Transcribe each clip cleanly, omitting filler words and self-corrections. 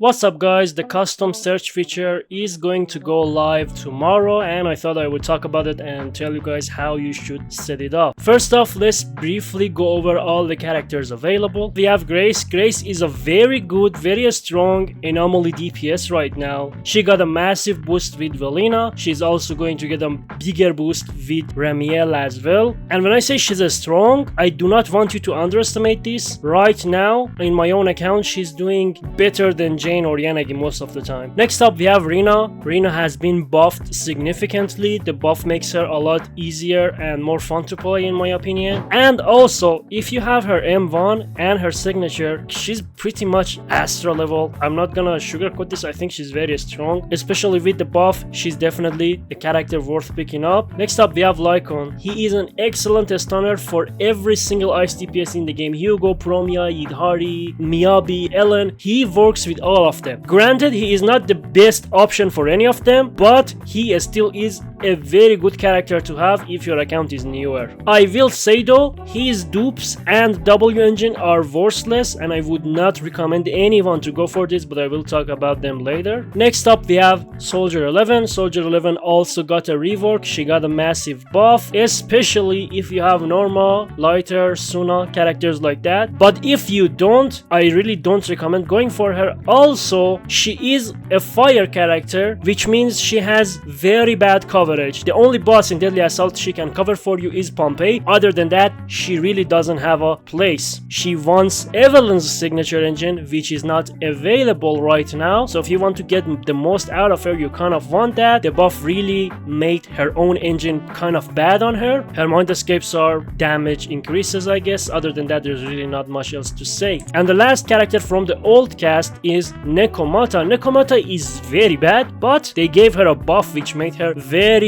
What's up guys, the custom search feature is going to go live tomorrow and I thought I would talk about it and tell you guys how you should set it up. First off, let's briefly go over all the characters available. We have Grace. Grace is a very good, very strong anomaly DPS right now. She got a massive boost with Velina. She's also going to get a bigger boost with Ramiel as well. And when I say she's a strong, I do not want you to underestimate this. Right now, in my own account, she's doing better than Jane or Yanagi most of the time. Next up we have Rina. Rina has been buffed significantly. The buff makes her a lot easier and more fun to play in my opinion. And also if you have her M1 and her signature, she's pretty much Astra level. I'm not gonna sugarcoat this, I think she's very strong. Especially with the buff, she's definitely a character worth picking up. Next up we have Lycon. He is an excellent stunner for every single ice DPS in the game. Hugo, Promia, Yidhari, Miyabi, Ellen. He works with all of them. Granted, he is not the best option for any of them, but he still is a very good character to have if your account is newer. I will say though, his dupes and W engine are worthless and I would not recommend anyone to go for this, but I will talk about them later. Next up we have Soldier 11. Soldier 11 also got a rework. She got a massive buff, especially if you have Norma, Lighter, Suna, characters like that. But if you don't, I really don't recommend going for her. Also, she is a fire character, which means she has very bad coverage. The only boss in Deadly Assault she can cover for you is Pompeii. Other than that, she really doesn't have a place. She wants Evelyn's signature engine, which is not available right now. So if you want to get the most out of her, you kind of want that. The buff really made her own engine kind of bad on her. Her Mindscapes are damage increases, I guess. Other than that, there's really not much else to say. And the last character from the old cast is Nekomata. Nekomata is very bad, but they gave her a buff which made her very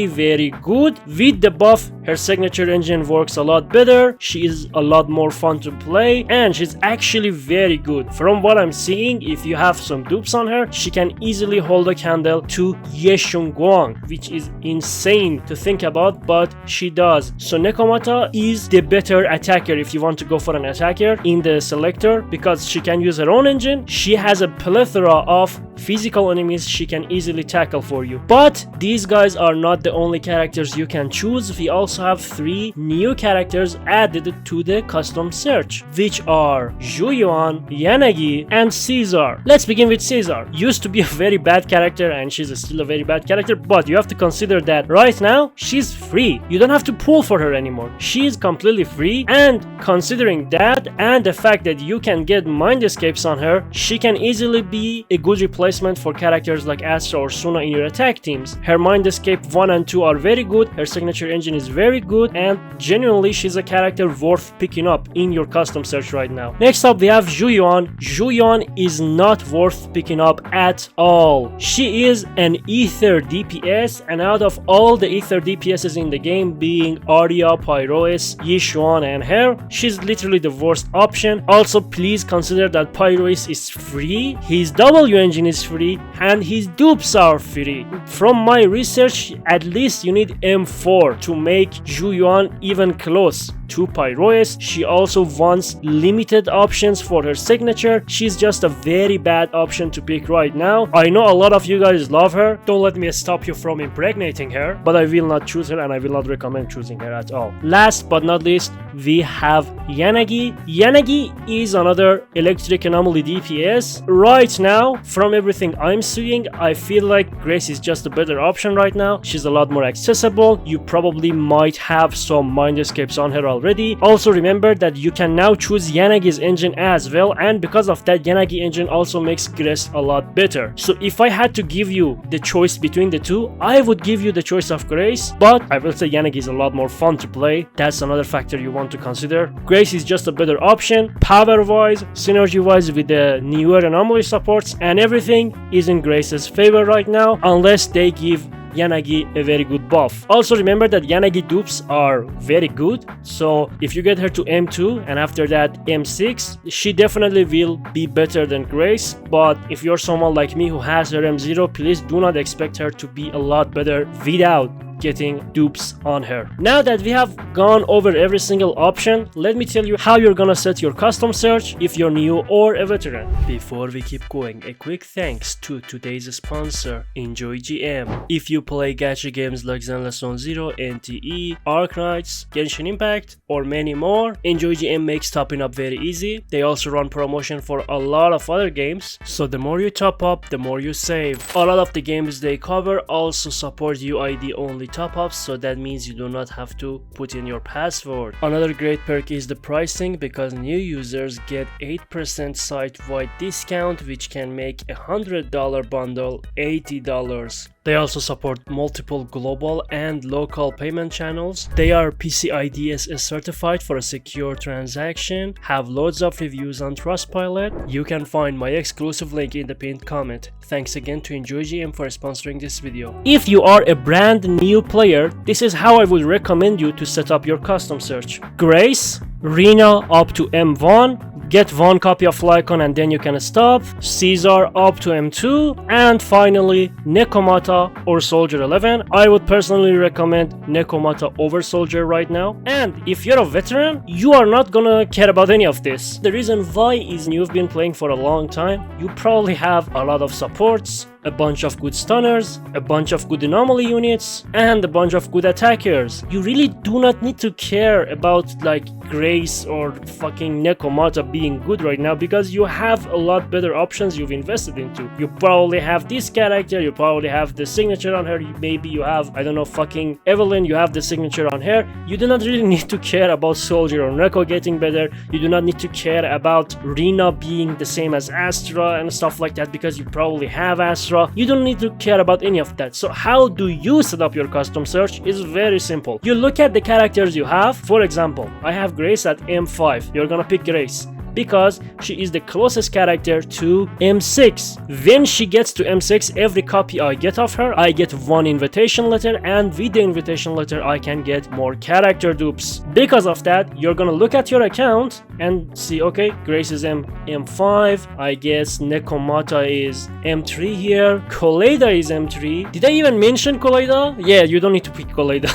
good. With the buff, her signature engine works a lot better. She is a lot more fun to play and she's actually very good. From what I'm seeing, if you have some dupes on her, she can easily hold a candle to Ye Shunguang, which is insane to think about, but she does. So Nekomata is the better attacker if you want to go for an attacker in the selector, because she can use her own engine. She has a plethora of physical enemies she can easily tackle for you. But these guys are not the only characters you can choose. We also have 3 new characters added to the custom search, which are Zhuyuan, Yanagi, and Caesar. Let's begin with Caesar. Used to be a very bad character and she's still a very bad character, but you have to consider that right now she's free. You don't have to pull for her anymore. She's completely free, and considering that and the fact that you can get Mindscapes on her, she can easily be a good replacement for characters like Astra or Suna in your attack teams. Her Mindscape 1 and 2 are very good, her signature engine is very good, and genuinely she's a character worth picking up in your custom search right now. Next up we have Zhuyuan. Zhuyuan is not worth picking up at all. She is an ether DPS, and out of all the ether DPSs in the game, being Arya, Pyrois, Yishuan, and her, she's literally the worst option. Also, please consider that Pyrois is free, his W engine is free, and his dupes are free. From my research, at least you need M4 to make Zhuyuan even close to Pyrois. She also wants limited options for her signature. She's just a very bad option to pick right now. I know a lot of you guys love her. Don't let me stop you from impregnating her, but I will not choose her and I will not recommend choosing her at all. Last but not least, we have Yanagi. Yanagi is another electric anomaly DPS. Right now, from everything I'm seeing, I feel like Grace is just a better option right now. She's a lot more accessible. You probably might have some Mindscapes on her already. Also remember that you can now choose Yanagi's engine as well, and because of that, Yanagi engine also makes Grace a lot better. So if I had to give you the choice between the two, I would give you the choice of Grace, but I will say Yanagi is a lot more fun to play. That's another factor you want to consider. Grace is just a better option, power wise, synergy wise with the newer anomaly supports, and everything is in Grace's favor right now, unless they give Yanagi a very good buff. Also remember that Yanagi dupes are very good, so if you get her to M2 and after that M6, she definitely will be better than Grace. But if you're someone like me who has her M0, please do not expect her to be a lot better without getting dupes on her. Now that we have gone over every single option, let me tell you how you're gonna set your custom search if you're new or a veteran. Before we keep going, a quick thanks to today's sponsor, Enjoygm. If you play gacha games like Zenless Zone Zero, NTE, Arc Knights, Genshin Impact, or many more, Enjoygm makes topping up very easy. They also run promotion for a lot of other games, so the more you top up, the more you save. A lot of the games they cover also support UID only top ups, so that means you do not have to put in your password. Another great perk is the pricing, because new users get 8% site-wide discount, which can make a $100 bundle $80. They also support multiple global and local payment channels. They are PCI-DSS certified for a secure transaction, have loads of reviews on Trustpilot. You can find my exclusive link in the pinned comment. Thanks again to Enjoygm for sponsoring this video. If you are a brand new player, this is how I would recommend you to set up your custom search. Grace, Rina up to M1, get one copy of Lycon and then you can stop, Caesar up to M2, and finally Nekomata or Soldier 11. I would personally recommend Nekomata over Soldier right now. And if you're a veteran, you are not gonna care about any of this. The reason why is you've been playing for a long time, you probably have a lot of supports, a bunch of good stunners, a bunch of good anomaly units, and a bunch of good attackers. You really do not need to care about like Grace or fucking Nekomata being good right now, because you have a lot better options you've invested into. You probably have this character, you probably have the signature on her, maybe you have, I don't know, fucking Evelyn, you have the signature on her. You do not really need to care about Soldier or Neko getting better. You do not need to care about Rina being the same as Astra and stuff like that, because you probably have Astra. You don't need to care about any of that. So how do you set up your custom search? It's very simple. You look at the characters you have. For example, I have Grace at M5. You're gonna pick Grace because she is the closest character to M6. When she gets to M6, every copy I get of her, I get one invitation letter, and with the invitation letter I can get more character dupes. Because of that, you're gonna look at your account and see, okay, Grace is M5, I guess Nekomata is M3 here, Koleida is M3. Did I even mention Koleida? Yeah, you don't need to pick Koleida.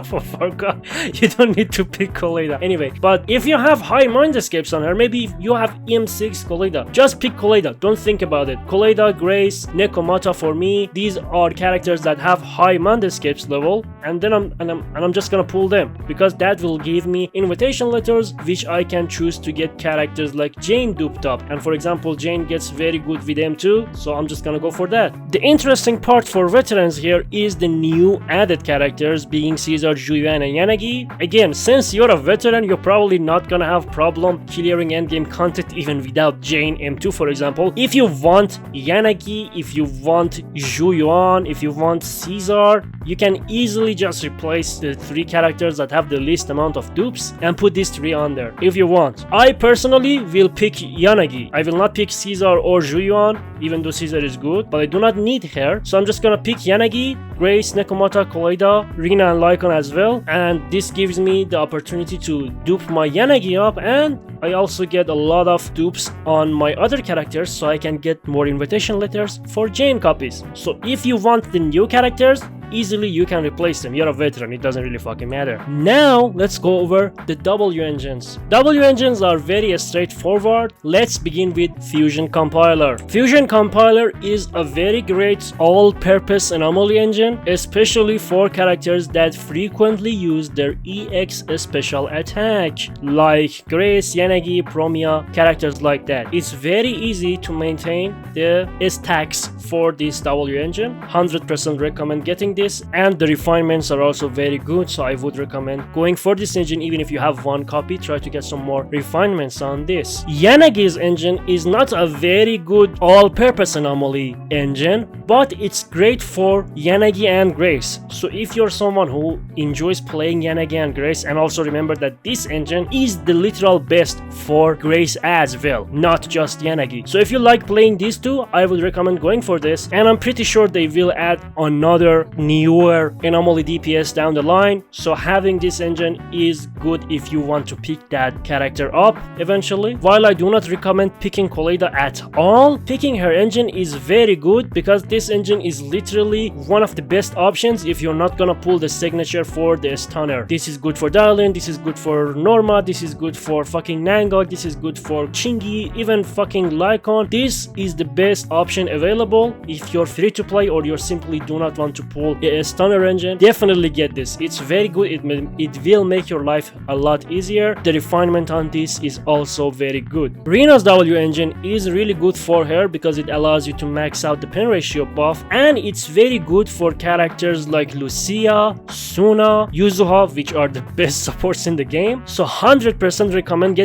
For God, you don't need to pick Koleida. Anyway, but if you have high Mindscapes on her, maybe you have M6 Koleida, just pick Koleida. Don't think about it. Koleida, Grace, Nekomata, for me, these are characters that have high Mindscapes level, and then I'm just gonna pull them, because that will give me invitation letters, which I can choose to get characters like Jane duped up. And for example, Jane gets very good with M2, so I'm just gonna go for that. The interesting part for veterans here is the new added characters, being Caesar, Julian, and Yanagi. Again, since you're a veteran, you're probably not gonna have problem clearing endgame content even without Jane M2, for example. If you want Yanagi, if you want Julian, if you want Caesar, you can easily just replace the 3 characters that have the least amount of dupes and put these 3 on there if you want. I personally will pick Yanagi. I will not pick Caesar or Julian, even though Caesar is good, but I do not need her, so I'm just gonna pick Yanagi, Grace, Nekomata, Koleida, Rina, and Lycon as well, and this gives me the opportunity to dupe my Yanagi up, and I also get a lot of dupes on my other characters, so I can get more invitation letters for Jane copies. So if you want the new characters, easily you can replace them. You're a veteran, it doesn't really fucking matter. Now let's go over the W engines. W engines are very straightforward. Let's begin with Fusion Compiler. Fusion Compiler is a very great all-purpose anomaly engine, especially for characters that frequently use their EX special attack, like Grace, Yanagi, Promia, characters like that. It's very easy to maintain the stacks for this W engine. 100% recommend getting this, and the refinements are also very good, so I would recommend going for this engine. Even if you have one copy, try to get some more refinements on this. Yanagi's engine is not a very good all-purpose anomaly engine, but it's great for Yanagi and Grace. So if you're someone who enjoys playing Yanagi and Grace, and also remember that this engine is the literal best for Grace as well, not just Yanagi. So if you like playing these two, I would recommend going for this, and I'm pretty sure they will add another newer anomaly DPS down the line. So having this engine is good if you want to pick that character up eventually. While I do not recommend picking Koleida at all, picking her engine is very good because this engine is literally one of the best options if you're not gonna pull the signature for the stunner. This is good for Darlin, this is good for Norma, this is good for fucking Nangok, this is good for Chingy, even fucking Lycon. This is the best option available if you're free to play or you simply do not want to pull a stunner engine. Definitely get this. It's very good. It will make your life a lot easier. The refinement on this is also very good. Rina's W engine is really good for her because it allows you to max out the pen ratio buff, and it's very good for characters like Lucia, Suna, Yuzuha, which are the best supports in the game. So 100% recommend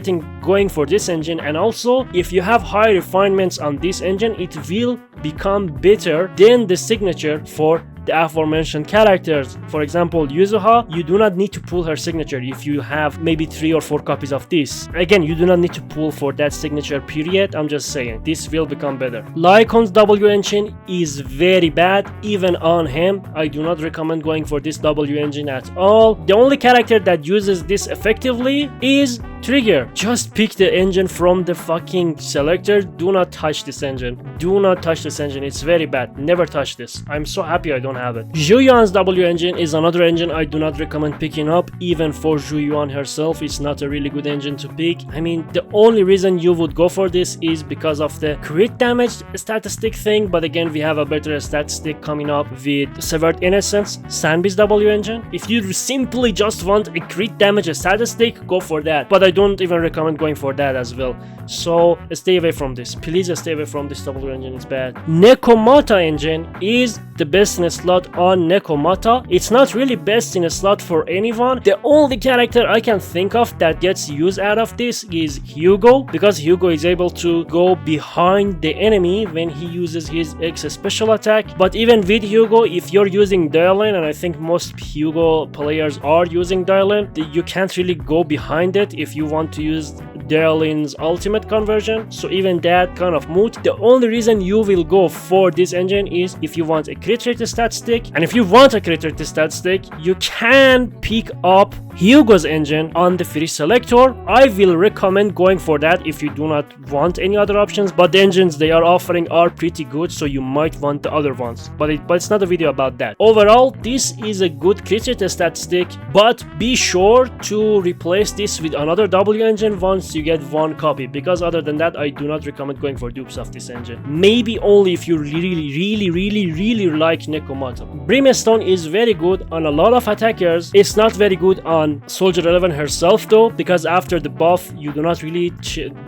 going for this engine. And also if you have high refinements on this engine, it will become better than the signature for the aforementioned characters. For example, Yuzuha, you do not need to pull her signature if you have maybe 3 or 4 copies of this. Again, you do not need to pull for that signature period. I'm just saying, this will become better. Lycon's W engine is very bad, even on him. I do not recommend going for this W engine at all. The only character that uses this effectively is Trigger. Just pick the engine from the fucking selector. Do not touch this engine. Do not touch this engine. It's very bad. Never touch this. I'm so happy I don't have it. Zhu Yuan's W engine is another engine I do not recommend picking up. Even for Zhu Yuan herself, it's not a really good engine to pick. I mean, the only reason you would go for this is because of the crit damage statistic thing, but again, we have a better statistic coming up with Severed Innocence, Sanbi's W engine. If you simply just want a crit damage statistic, go for that, but I don't even recommend going for that as well. So stay away from this. Please stay away from this W engine. It's bad. Nekomata engine is the best in a slot on Nekomata. It's not really best in a slot for anyone. The only character I can think of that gets used out of this is Hugo, because Hugo is able to go behind the enemy when he uses his X special attack. But even with Hugo, if you're using Darlin, and I think most Hugo players are using Darlin, you can't really go behind it if you want to use Darlin's ultimate conversion. So even that kind of moot. The only reason you will go for this engine is if you want a crit rate stat stick, and if you want a crit rate stat stick, you can pick up Hugo's engine on the free selector. I will recommend going for that if you do not want any other options, but the engines they are offering are pretty good, so you might want the other ones, but it's not a video about that. Overall, this is a good crit rate stat stick, but be sure to replace this with another W engine once you get 1 copy, because other than that, I do not recommend going for dupes of this engine. Maybe only if you really like Nekomata. Brimstone is very good on a lot of attackers. It's not very good on Soldier 11 herself though, because after the buff you do not really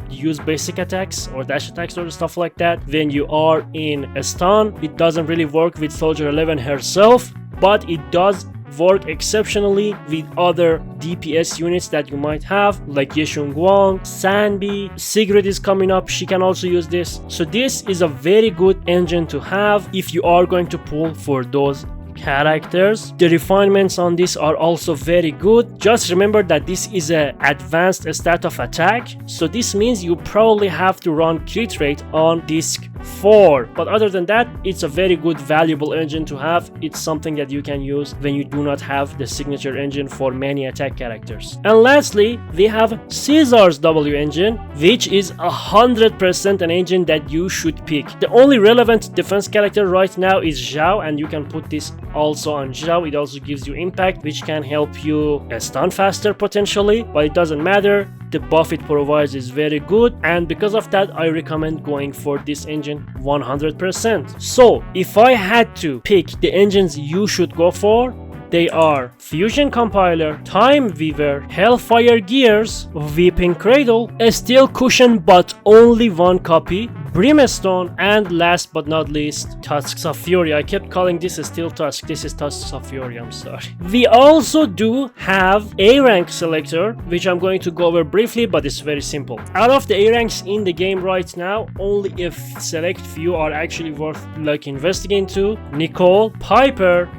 use basic attacks or dash attacks or stuff like that. When you are in a stun, it doesn't really work with Soldier 11 herself, but it does work exceptionally with other DPS units that you might have, like Yeshun Guang, Sanbi, Sigrid is coming up, she can also use this. So this is a very good engine to have if you are going to pull for those characters. The refinements on this are also very good. Just remember that this is an advanced stat of attack, so this means you probably have to run crit rate on disc 4, but other than that, it's a very good valuable engine to have. It's something that you can use when you do not have the signature engine for many attack characters. And lastly, we have Caesar's W engine, which is 100% an engine that you should pick. The only relevant defense character right now is Zhao, and you can put this also on Zhao. It also gives you impact, which can help you stun faster potentially, but it doesn't matter. The buff it provides is very good, and because of that, I recommend going for this engine 100%. So if I had to pick the engines you should go for, they are Fusion Compiler, Time Weaver, Hellfire Gears, Weeping Cradle, a Steel Cushion but only 1 copy, Brimstone, and last but not least, Tusks of Fury. I kept calling this a Steel Tusk, this is Tusks of Fury, I'm sorry. We also do have A rank selector, which I'm going to go over briefly, but it's very simple. Out of the A ranks in the game right now, only a select few are actually worth investing into. Nicole, Piper,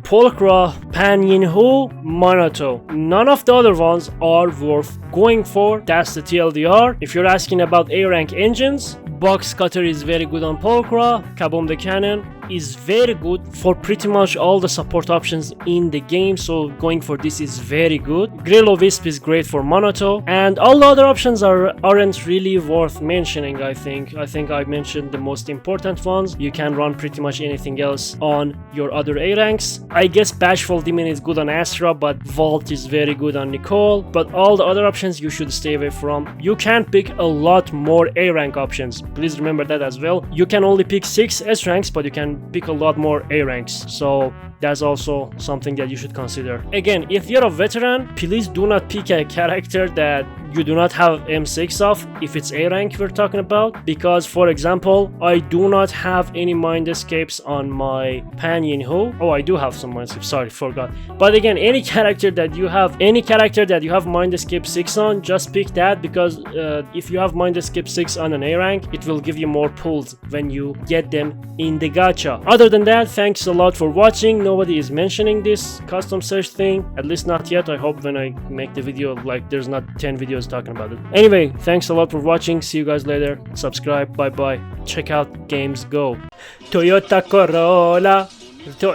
Polkra, Pan Yin-Hu, Manato. None of the other ones are worth going for. That's the TLDR. If you're asking about A rank engines, Box cutter is very good on Pulcra. Kaboom the cannon is very good for pretty much all the support options in the game, so going for this is very good. Grillo Wisp is great for Monoto, and all the other options aren't really worth mentioning. I think I mentioned the most important ones. You can run pretty much anything else on your other A ranks. I guess Bashful Demon is good on Astra, but Vault is very good on Nicole, but all the other options you should stay away from. You can pick a lot more A rank options, please remember that as well. You can only pick 6 S ranks, but you can pick a lot more A ranks, so that's also something that you should consider. Again, if you're a veteran, please do not pick a character that you do not have M6 of, if it's A rank we're talking about, because for example, I do not have any mind escapes on my Panyin Hu. Oh, I do have some mind escapes, sorry, forgot. But again, any character that you have mind escape 6 on, just pick that, because if you have mind escape 6 on an A rank, it will give you more pulls when you get them in the gacha. Other than that, thanks a lot for watching. Nobody is mentioning this custom search thing, at least not yet. I hope when I make the video, like, there's not 10 videos talking about it. Anyway, thanks a lot for watching. See you guys later. Subscribe. Bye bye. Check out Games Go. Toyota Corolla,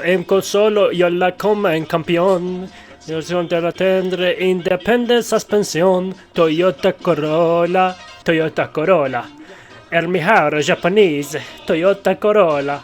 en solo yo la como en campeón. Yo soy la tendre independent suspension. Toyota Corolla, Toyota Corolla. El mejor Japanese Toyota Corolla.